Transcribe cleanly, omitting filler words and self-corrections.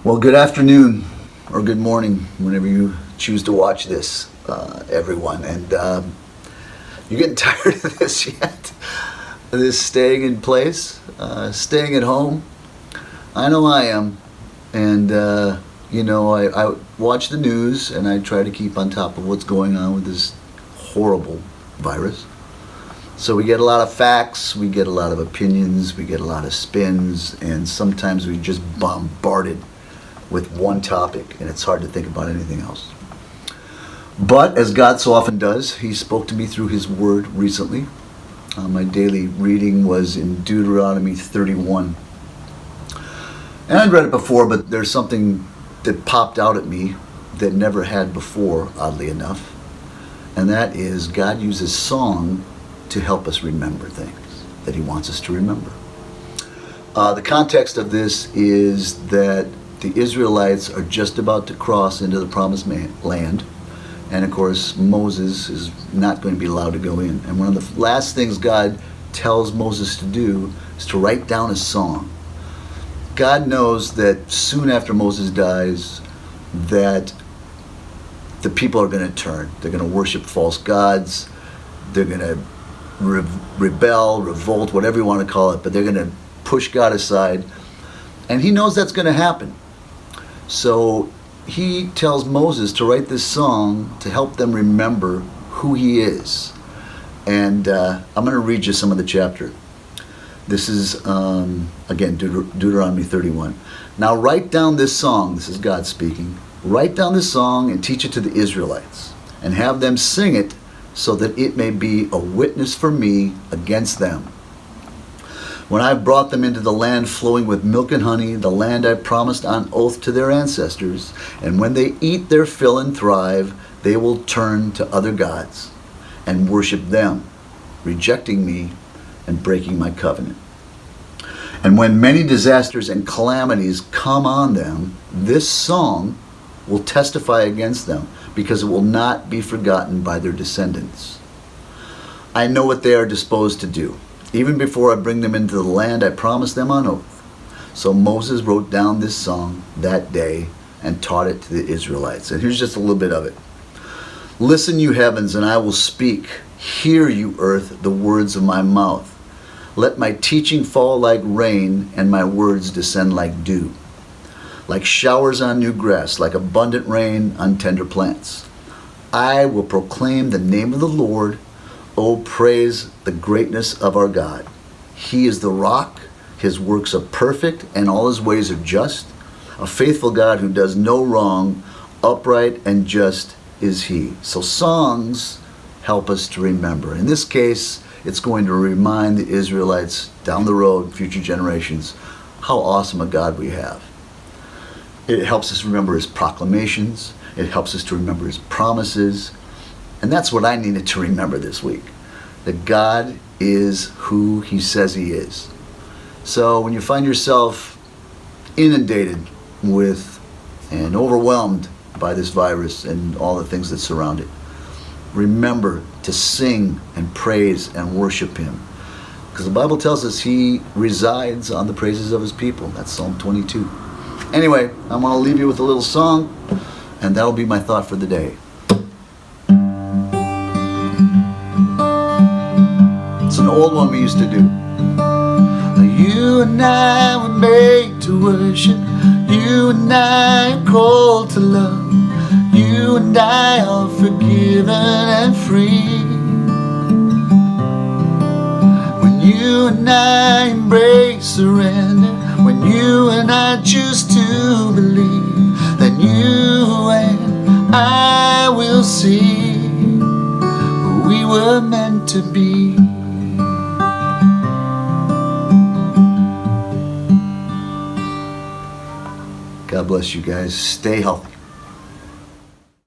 Well, good afternoon or good morning, whenever you choose to watch this, everyone. And you getting tired of this yet? This staying in place, staying at home? I know I am. And, I watch the news and I try to keep on top of what's going on with this horrible virus. So we get a lot of facts, we get a lot of opinions, we get a lot of spins, and sometimes we just bombarded with one topic, and it's hard to think about anything else. But as God so often does, He spoke to me through His Word recently. My daily reading was in Deuteronomy 31. And I'd read it before, but there's something that popped out at me that never had before, oddly enough. And that is God uses song to help us remember things that He wants us to remember. The context of this is that the Israelites are just about to cross into the promised land. And of course, Moses is not going to be allowed to go in. And one of the last things God tells Moses to do is to write down a song. God knows that soon after Moses dies, that the people are going to turn. They're going to worship false gods. They're going to rebel, revolt, whatever you want to call it. But they're going to push God aside. And He knows that's going to happen. So He tells Moses to write this song to help them remember who He is. And I'm going to read you some of the chapter. This is, again, Deuteronomy 31. Now write down this song, this is God speaking, write down this song and teach it to the Israelites, and have them sing it so that it may be a witness for me against them. When I brought them into the land flowing with milk and honey, the land I promised on oath to their ancestors, and when they eat their fill and thrive, they will turn to other gods and worship them, rejecting me and breaking my covenant. And when many disasters and calamities come on them, this song will testify against them, because it will not be forgotten by their descendants. I know what they are disposed to do, even before I bring them into the land I promised them on oath. So Moses wrote down this song that day and taught it to the Israelites. And here's just a little bit of it. Listen, you heavens, and I will speak. Hear, you earth, the words of my mouth. Let my teaching fall like rain, and my words descend like dew, like showers on new grass, like abundant rain on tender plants. I will proclaim the name of the Lord. Oh, praise the greatness of our God. He is the rock. His works are perfect, and all His ways are just. A faithful God who does no wrong, upright and just is He. So songs help us to remember. In this case, it's going to remind the Israelites down the road, future generations, how awesome a God we have. It helps us remember His proclamations. It helps us to remember His promises. And that's what I needed to remember this week. That God is who He says He is. So when you find yourself inundated with and overwhelmed by this virus and all the things that surround it, remember to sing and praise and worship Him. Because the Bible tells us He resides on the praises of His people. That's Psalm 22. Anyway, I want to leave you with a little song, and that'll be my thought for the day. It's an old one we used to do. You and I were made to worship. You and I are called to love. You and I are forgiven and free. When you and I embrace surrender, when you and I choose to believe, then you and I will see who we were meant to be. God bless you guys. Stay healthy.